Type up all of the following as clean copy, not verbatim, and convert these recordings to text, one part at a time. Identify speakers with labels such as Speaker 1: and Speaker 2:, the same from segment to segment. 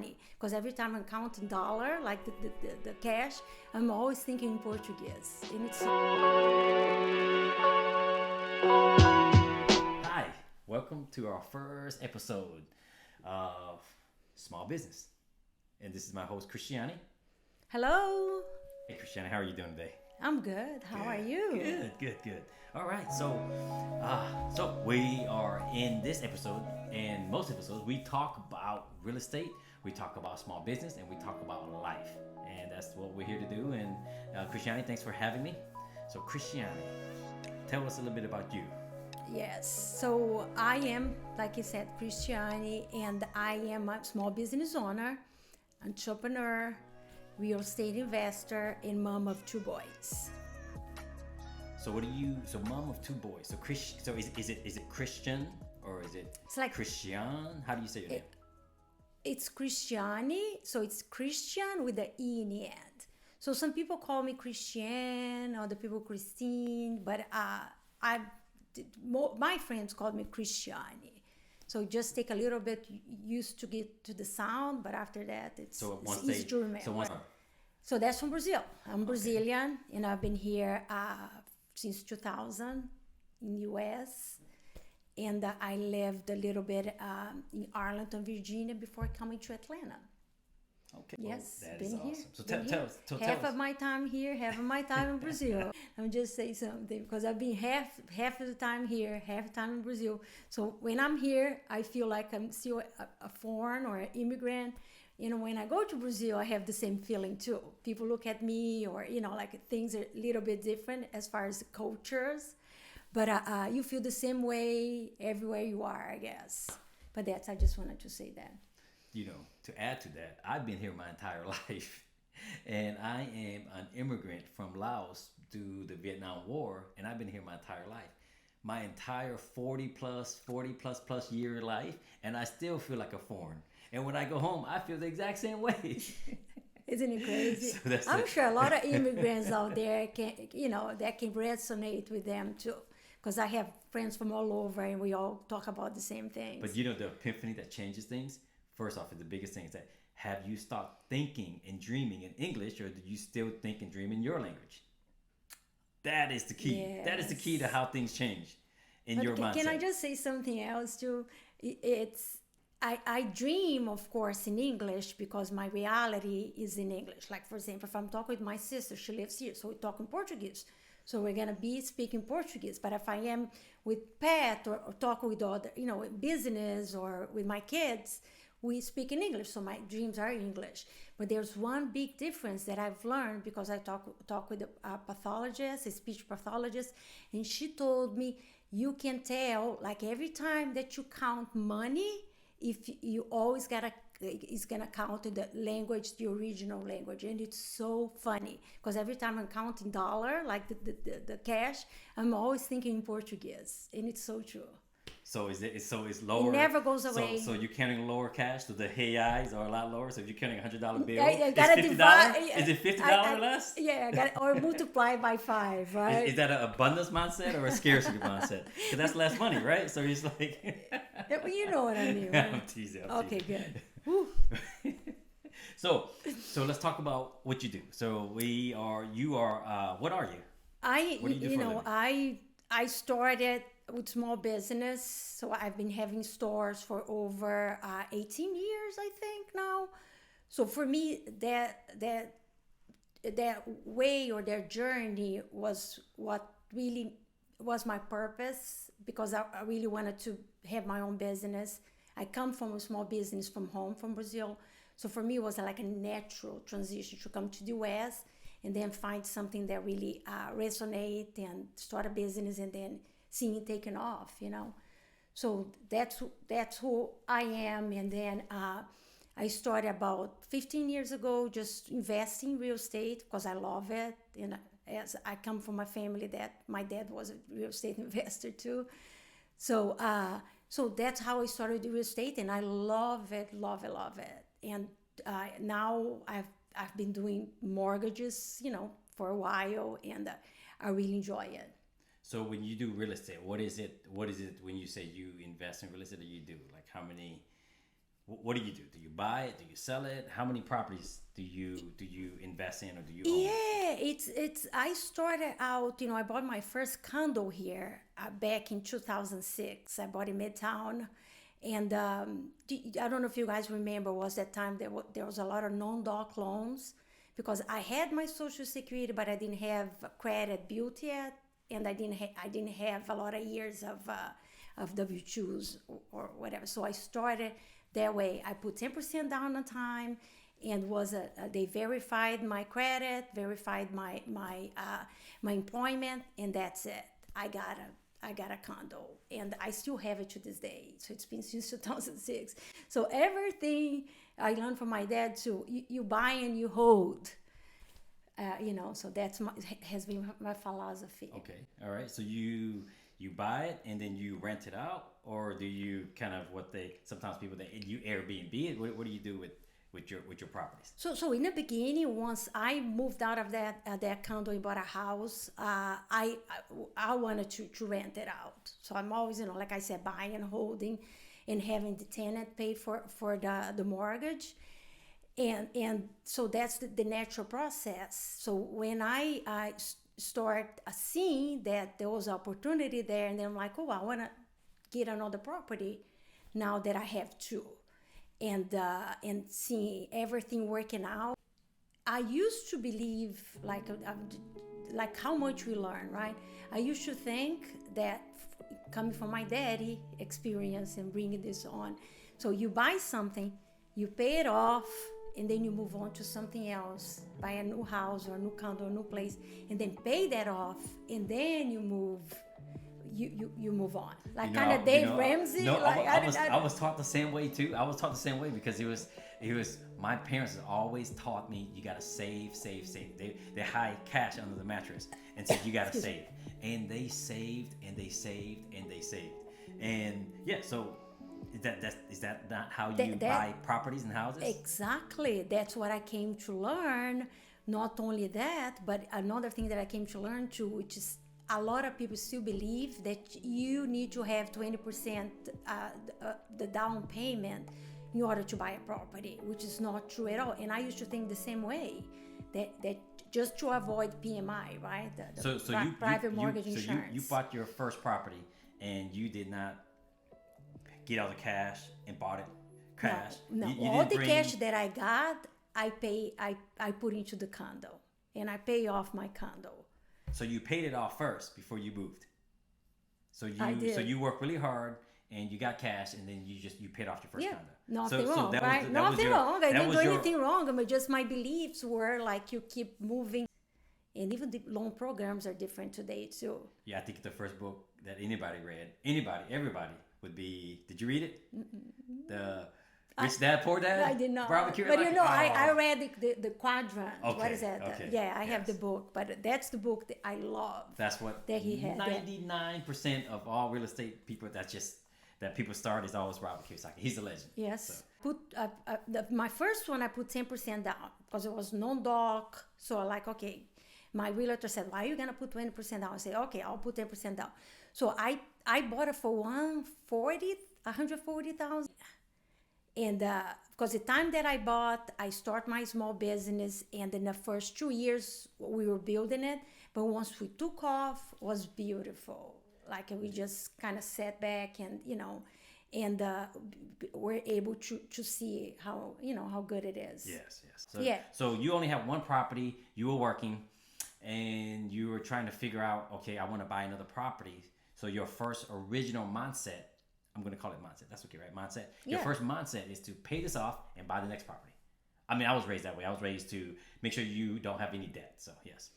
Speaker 1: Because every time I'm counting dollar, like the cash, I'm always thinking in Portuguese. And it's
Speaker 2: Hi, welcome to our first episode of Small Business. And this is my host, Cristiani.
Speaker 1: hello.
Speaker 2: Hey, Cristiani, how are you doing today?
Speaker 1: I'm good. How are you?
Speaker 2: Good. All right, so we are in this episode, and most episodes, we talk about real estate, we talk about small business, and we talk about life. And that's what we're here to do. And Cristiani, thanks for having me. So, Cristiani, tell us a little bit about you.
Speaker 1: Yes. So I am, like you said, Cristiani, and I am a small business owner, entrepreneur, real estate investor, and mom of two boys.
Speaker 2: So what do you? So mom of two boys. So So is it Christian or is it
Speaker 1: It's like
Speaker 2: Christian? How do you say your name?
Speaker 1: it's Cristiani, so it's Christian with the E in the end. So some people call me Christian, other people Christine, but my friends call me Cristiani. So just take a little bit used to get to the sound, but after that
Speaker 2: So
Speaker 1: it's
Speaker 2: once
Speaker 1: easy
Speaker 2: they
Speaker 1: to remember.
Speaker 2: so once
Speaker 1: So that's from Brazil. I'm Brazilian, and I've been here since 2000 in US. And I lived a little bit in Arlington, Virginia before coming to Atlanta.
Speaker 2: okay.
Speaker 1: Yes,
Speaker 2: Well, that
Speaker 1: been
Speaker 2: is
Speaker 1: here.
Speaker 2: awesome. So
Speaker 1: Been
Speaker 2: tell
Speaker 1: here.
Speaker 2: us. So
Speaker 1: Half
Speaker 2: tell
Speaker 1: of
Speaker 2: us.
Speaker 1: my time here, half of my time in Brazil. I'm just saying something because I've been half of the time here, half the time in Brazil. So when I'm here, I feel like I'm still a foreign or an immigrant. You know, when I go to Brazil, I have the same feeling too. People look at me, or like things are a little bit different as far as the cultures, but you feel the same way everywhere you are, I guess. But I just wanted to say that.
Speaker 2: To add to that, I've been here my entire life, and I am an immigrant from Laos through the Vietnam War, and I've been here my entire life. My entire 40 plus year life, and I still feel like a foreign. And when I go home, I feel the exact same way.
Speaker 1: Isn't it crazy?
Speaker 2: So that's
Speaker 1: I'm
Speaker 2: it.
Speaker 1: sure a lot of immigrants out there that can resonate with them too. Because I have friends from all over and we all talk about the same things.
Speaker 2: But the epiphany that changes things, first off, is the biggest thing is that have you stopped thinking and dreaming in English, or do you still think and dream in your language? That is the key. That is the key to
Speaker 1: Yes.
Speaker 2: how things change in
Speaker 1: But
Speaker 2: your mindset.
Speaker 1: can I just say something else too? It's I dream, of course, in English because my reality is in English. Like, for example, if I'm talking with my sister, she lives here, so we talk in Portuguese. So we're gonna be speaking Portuguese. But if I am with Pat or talk with other, business or with my kids, we speak in English. So my dreams are English. But there's one big difference that I've learned because I talk with a pathologist, a speech pathologist, and she told me you can tell, like, every time that you count money, if you always gotta it's gonna count in the language, the original language. And it's so funny because every time I'm counting dollar, like the cash, I'm always thinking in Portuguese, and it's so true.
Speaker 2: So it's lower.
Speaker 1: It never goes away.
Speaker 2: So you're counting lower cash, so the reais are a lot lower. So if you're counting $100 bill,
Speaker 1: I
Speaker 2: it's
Speaker 1: gotta
Speaker 2: $50.
Speaker 1: divide.
Speaker 2: Is it $50 or less?
Speaker 1: Yeah, I got or multiply by 5, right?
Speaker 2: Is that an abundance mindset or a scarcity mindset? Because that's less money, right? So it's like.
Speaker 1: Yeah, well, you know what I mean. Right?
Speaker 2: I'm teasing.
Speaker 1: Okay, good. Woo.
Speaker 2: So let's talk about what you do. So you are, what are you? What do you do for a living?
Speaker 1: I started with small business, so I've been having stores for over 18 years, I think now. So for me, that way or their journey was what really was my purpose, because I really wanted to have my own business. I come from a small business from home from Brazil. So for me, it was like a natural transition to come to the US and then find something that really resonate and start a business and then seeing it taken off. So that's who I am. And then I started about 15 years ago just investing in real estate because I love it. And as I come from a family that my dad was a real estate investor too. So that's how I started real estate, and I love it, love it, love it. And now I've been doing mortgages, for a while, and I really enjoy it.
Speaker 2: So when you do real estate, what is it when you say you invest in real estate that you do? Like how many What do you do? Do you buy it? Do you sell it? How many properties do you invest in, or do you own?
Speaker 1: Yeah, it's. I started out. I bought my first condo here back in 2006. I bought in Midtown, and I don't know if you guys remember. Was that time there was a lot of non-doc loans because I had my Social Security, but I didn't have credit built yet, and I didn't have a lot of years of W-2s or whatever. So I started that way. I put 10% down on time, and they verified my credit, verified my employment, and that's it. I got a condo, and I still have it to this day. So it's been since 2006. So everything I learned from my dad too. You buy and you hold. So has been my philosophy.
Speaker 2: Okay, all right. So you buy it and then you rent it out, or do you kind of sometimes people you Airbnb it? What do you do with your properties?
Speaker 1: So in the beginning, once I moved out of that condo and bought a house, I wanted to rent it out. So I'm always, like I said, buying and holding, and having the tenant pay for the mortgage, and so that's the natural process. So when I start seeing that there was opportunity there, and then I'm like, oh, I want to get another property now that I have two, and seeing everything working out. I used to believe like how much we learn, right? I used to think that coming from my daddy experience and bringing this on, so you buy something, you pay it off, and then you move on to something else, buy a new house or a new condo, or a new place, and then pay that off, and then you move. You move on, like kind of Dave Ramsey.
Speaker 2: No, I was taught the same way too. I was taught the same way because it was my parents always taught me you gotta save. They hide cash under the mattress and said you gotta save, and they saved and they saved and they saved, and yeah. So is that not how you buy properties and houses?
Speaker 1: Exactly. That's what I came to learn. Not only that, but another thing that I came to learn too, which is a lot of people still believe that you need to have 20% the down payment in order to buy a property, which is not true at all. And I used to think the same way, that just to avoid PMI, right? Private mortgage insurance.
Speaker 2: So you bought your first property and you did not get all the cash and bought it cash.
Speaker 1: No. All the cash that I got, I put into the condo, and I pay off my condo.
Speaker 2: So you paid it off first before you moved.
Speaker 1: I did.
Speaker 2: So you worked really hard and you got cash, and then you paid off your first condo.
Speaker 1: Nothing wrong, right? Nothing wrong. I didn't do anything wrong. But just my beliefs were like you keep moving, and even the loan programs are different today too.
Speaker 2: Yeah, I think the first book that anybody read, everybody would be. Did you read it? The Rich Dad Poor Dad?
Speaker 1: I did not.
Speaker 2: Robert
Speaker 1: But I read the quadrant.
Speaker 2: Okay,
Speaker 1: what is that?
Speaker 2: Okay.
Speaker 1: I have the book, but that's the book that I love.
Speaker 2: That's what
Speaker 1: that he had.
Speaker 2: 99% of all real estate people that people start is always Robert Kiyosaki. He's a legend.
Speaker 1: Yes. So. My first one I put 10% down because it was non-doc. So okay, my realtor said, "Why are you gonna put 20% down?" I said, "Okay, I'll put 10% down." So I bought it for 140,000. And because the time that I bought, I start my small business, and in the first 2 years we were building it. But once we took off, it was beautiful. Like we just kind of sat back and we're able to see how good it is.
Speaker 2: Yes. So you only have one property. You were working, and you were trying to figure out, okay, I want to buy another property. So your first original mindset. I'm going to call it mindset. That's okay, right? Mindset. Your first mindset is to pay this off and buy the next property. I mean, I was raised that way. I was raised to make sure you don't have any debt. So, yes.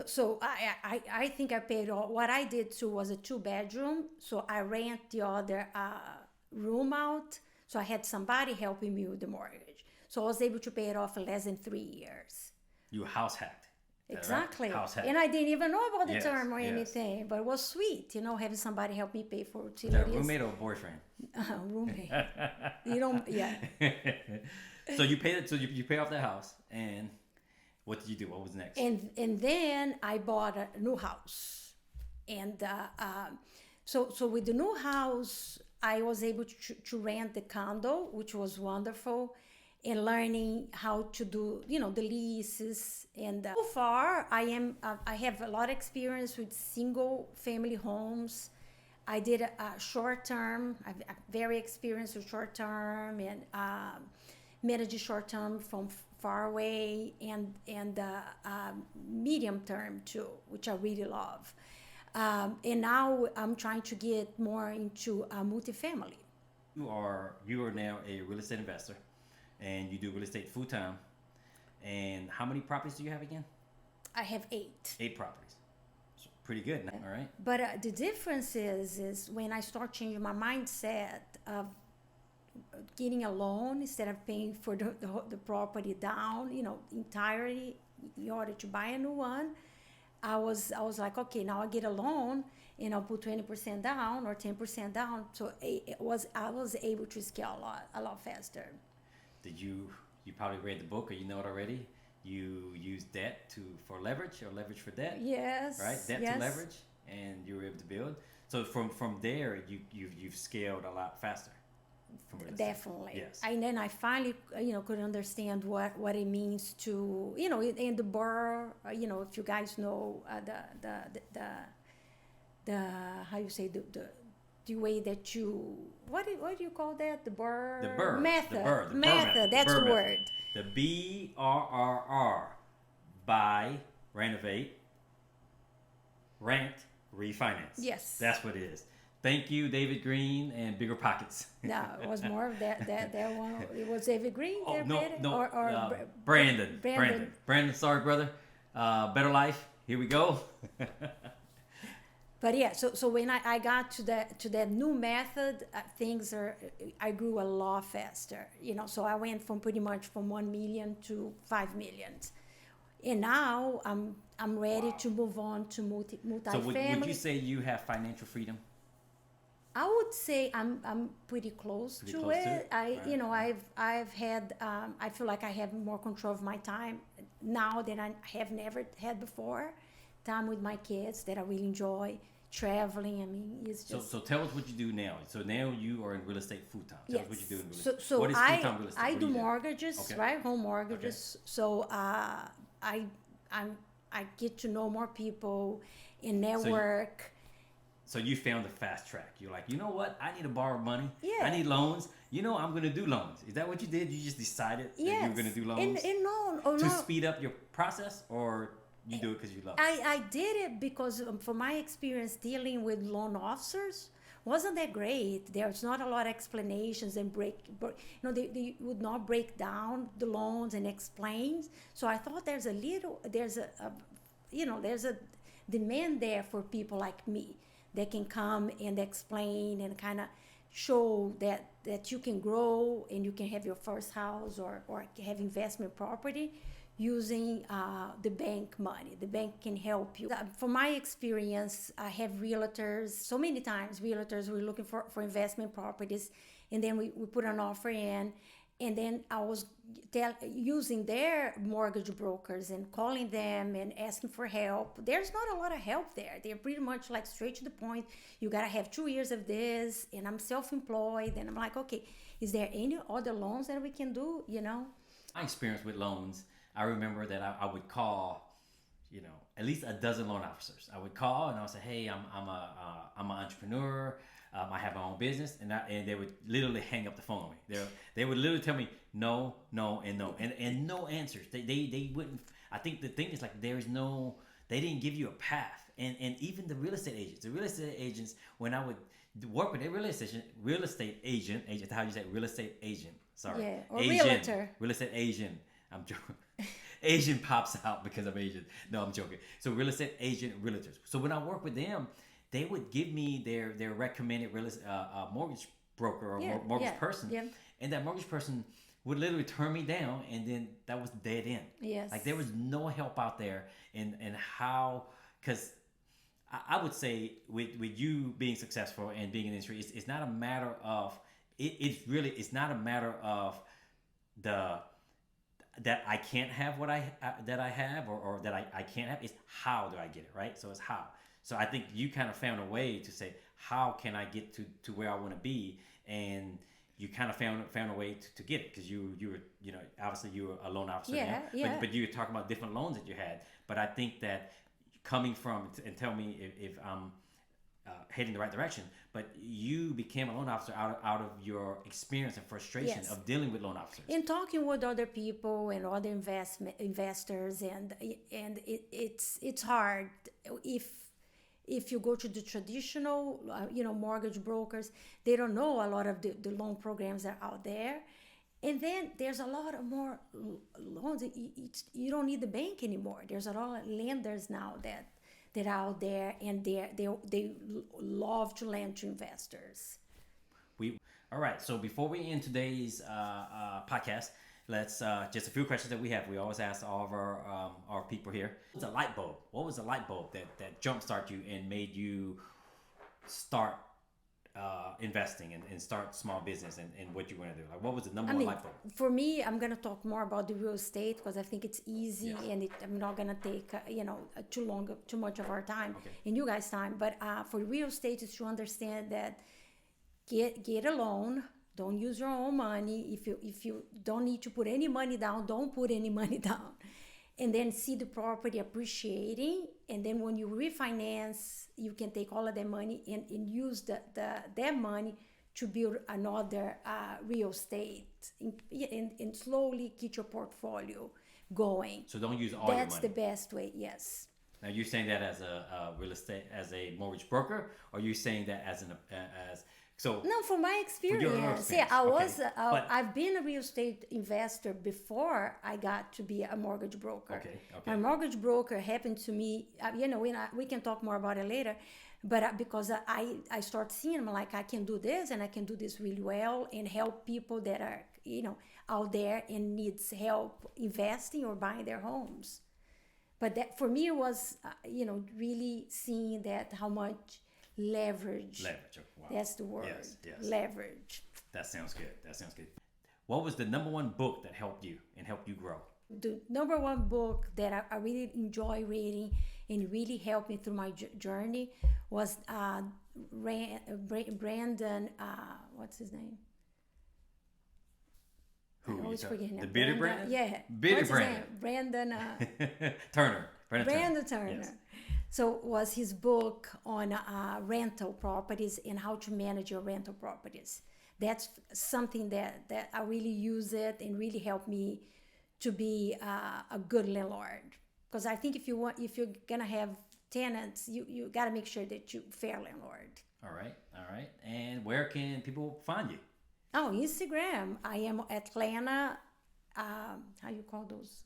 Speaker 1: So I think I paid all. What I did too was a 2-bedroom. So I rent the other room out. So I had somebody helping me with the mortgage. So I was able to pay it off in less than 3 years.
Speaker 2: You house hacked.
Speaker 1: Exactly.
Speaker 2: House hack.
Speaker 1: And I didn't even know about the term or anything, but it was sweet, having somebody help me pay for utilities.
Speaker 2: Roommate or boyfriend?
Speaker 1: Roommate. Yeah.
Speaker 2: So you paid it. So you pay off that house, and what did you do? What was next?
Speaker 1: And then I bought a new house, and so with the new house, I was able to rent the condo, which was wonderful, and learning how to do, the leases. And so far, I have a lot of experience with single family homes. I did a short term. I'm very experienced with short term and manage short term from far away and medium term too, which I really love. And now I'm trying to get more into multifamily.
Speaker 2: You are now a real estate investor, and you do real estate full time. And how many properties do you have again?
Speaker 1: I have 8.
Speaker 2: 8 properties. So pretty good. All right.
Speaker 1: But the difference is when I start changing my mindset of getting a loan instead of paying for the property down, entirely in order to buy a new one. I was like, okay, now I get a loan and I'll put 20% down or 10% down. So I was able to scale a lot faster.
Speaker 2: Did you probably read the book or you know it already? You use debt for leverage or leverage for debt.
Speaker 1: Yes.
Speaker 2: Right? Debt
Speaker 1: yes.
Speaker 2: to leverage, and you were able to build. So from there you've scaled a lot faster.
Speaker 1: Definitely.
Speaker 2: Yes.
Speaker 1: And then I finally, could understand what it means to, in the BRRRR, if you guys know the how you say the way that you what do you call that, the BRRRR
Speaker 2: The BRRRR
Speaker 1: method.
Speaker 2: The BRRRR
Speaker 1: Method. That's the
Speaker 2: BRRRR
Speaker 1: word.
Speaker 2: The BRRR: buy, renovate, rent, refinance.
Speaker 1: Yes.
Speaker 2: That's what it is. Thank you, David Green and Bigger Pockets.
Speaker 1: No, it was more of that one. It was David Green.
Speaker 2: Oh,
Speaker 1: that
Speaker 2: no,
Speaker 1: read it?
Speaker 2: no.
Speaker 1: Or
Speaker 2: Brandon, sorry, brother. Better Life. Here we go.
Speaker 1: But yeah, so when I got to that new method, I grew a lot faster. So I went from pretty much from 1 million to 5 million, and now I'm ready to move on to multifamily.
Speaker 2: So would you say you have financial freedom?
Speaker 1: I would say I'm pretty close to it. I've had I feel like I have more control of my time now than I have never had before. Time with my kids that I really enjoy. Traveling, I mean, it's just.
Speaker 2: So tell us what you do now. So now you are in real estate full time. Tell us what you do in real estate.
Speaker 1: So
Speaker 2: what is full-time real estate?
Speaker 1: I
Speaker 2: What
Speaker 1: do
Speaker 2: you
Speaker 1: mortgages,
Speaker 2: Okay.
Speaker 1: right? Home mortgages.
Speaker 2: Okay.
Speaker 1: So I get to know more people and network.
Speaker 2: So you found the fast track. You're like, you know what? I need to borrow money.
Speaker 1: Yeah.
Speaker 2: I need loans. I'm going to do loans. Is that what you did? You just decided that you were going to do loans
Speaker 1: And
Speaker 2: to speed up your process, or you do it because you love it?
Speaker 1: I did it because from my experience dealing with loan officers wasn't that great. There's not a lot of explanations and they would not break down the loans and explain. So I thought there's a demand there for people like me that can come and explain and kind of show that you can grow and you can have your first house or have investment property using the bank money. The bank can help you. From my experience, I have realtors, so many times realtors were looking for investment properties, and then we put an offer in, and then I was using their mortgage brokers and calling them and asking for help. There's not a lot of help there. They're pretty much like straight to the point. You gotta have 2 years of this, and I'm self-employed, and I'm like, okay, is there any other loans that we can do?
Speaker 2: My experience with loans, I remember that I would call, at least a dozen loan officers. I would call and I would say, hey, I'm an entrepreneur. I have my own business, and they would literally hang up the phone on me. They would literally tell me no, no, and no, and no answers. They wouldn't. I think the thing is like they didn't give you a path, and even the real estate agents, when I would work with a real estate agent, how you say real estate agent? Sorry,
Speaker 1: yeah, or
Speaker 2: Asian,
Speaker 1: realtor.
Speaker 2: Real estate agent. I'm joking. Asian pops out because I'm Asian. No, I'm joking. So real estate agent, realtors. So when I work with them, they would give me their recommended mortgage broker or mortgage person.
Speaker 1: Yeah.
Speaker 2: And that mortgage person would literally turn me down, and then that was dead end.
Speaker 1: Yes.
Speaker 2: Like there was no help out there in how, because I would say with you being successful and being in the industry, it's not a matter of, it's not a matter of that I can't have what I have or that I can't have. It's how do I get it, right? So it's how. So I think you kind of found a way to say, how can I get to where I want to be, and you kind of found a way to get it because you were obviously you were a loan officer
Speaker 1: Yeah,
Speaker 2: now,
Speaker 1: yeah.
Speaker 2: but you were talking about different loans that you had. But I think that coming from, and tell me if I'm heading the right direction, but you became a loan officer out of your experience and frustration
Speaker 1: Yes.
Speaker 2: of dealing with loan officers.
Speaker 1: In talking with other people and other investors, and it's hard if you go to the traditional mortgage brokers. They don't know a lot of the loan programs that are out there, and then there's a lot of more loans. You don't need the bank anymore. There's a lot of lenders now that are out there, and they love to lend to investors.
Speaker 2: All right. So before we end today's podcast, let's just a few questions that we have. We always ask all of our people here. What's a light bulb? What was the light bulb that jumpstart you and made you start investing and start small business and what you want to do? Like, what was the number one light bulb?
Speaker 1: For me, I'm gonna talk more about the real estate because I think it's easy.
Speaker 2: Yes.
Speaker 1: And I'm not gonna take too much of our time
Speaker 2: Okay.
Speaker 1: and you guys' time. But for real estate, is to understand that get a loan. Don't use your own money. If you don't need to put any money down, don't put any money down. And then see the property appreciating. And then when you refinance, you can take all of that money and use that money to build another real estate and slowly get your portfolio going.
Speaker 2: So don't use all your money.
Speaker 1: That's the best way, yes.
Speaker 2: Now, you're saying that as a real estate, as a mortgage broker, or are you saying that as so?
Speaker 1: No, from my experience. Yeah,
Speaker 2: But-
Speaker 1: I've been a real estate investor before I got to be a mortgage broker.
Speaker 2: Okay.
Speaker 1: My mortgage broker happened to me, we can talk more about it later, but because I start seeing, I'm like, I can do this and I can do this really well and help people that are, out there and needs help investing or buying their homes. But that for me was, really seeing that how much leverage.
Speaker 2: Leverage. Wow.
Speaker 1: That's the word.
Speaker 2: Yes.
Speaker 1: Leverage.
Speaker 2: That sounds good. What was the number one book that helped you and helped you grow?
Speaker 1: The number one book that I really enjoy reading and really helped me through my journey was Brandon. What's his name?
Speaker 2: Who?
Speaker 1: I always forget him.
Speaker 2: The Bitter Brandon?
Speaker 1: Yeah.
Speaker 2: Bitter
Speaker 1: What's his
Speaker 2: Brandon.
Speaker 1: name? Brandon.
Speaker 2: Turner.
Speaker 1: Brandon Turner.
Speaker 2: Yes.
Speaker 1: So was his book on rental properties and how to manage your rental properties. That's something that I really use it and really helped me to be a good landlord. Because I think if you're gonna have tenants, you got to make sure that you're fair landlord.
Speaker 2: All right. And where can people find you?
Speaker 1: Oh, Instagram. I am Atlanta. How you call those?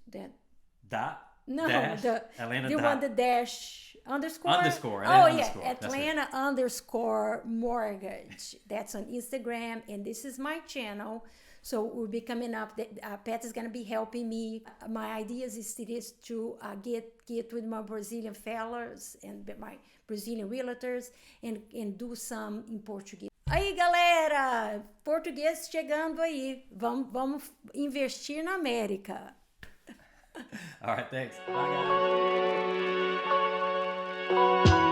Speaker 1: That.
Speaker 2: Atlanta
Speaker 1: You want the dash underscore?
Speaker 2: Underscore.
Speaker 1: Oh,
Speaker 2: Atlanta
Speaker 1: yeah.
Speaker 2: underscore. That's
Speaker 1: Atlanta underscore mortgage. That's on Instagram. And this is my channel. So we'll be coming up. Pat is going to be helping me. My idea is to get with my Brazilian fellas and my Brazilian realtors and do some in Portuguese. Aí, galera! Português chegando aí. Vamos investir na América.
Speaker 2: All right, thanks. Bye, guys.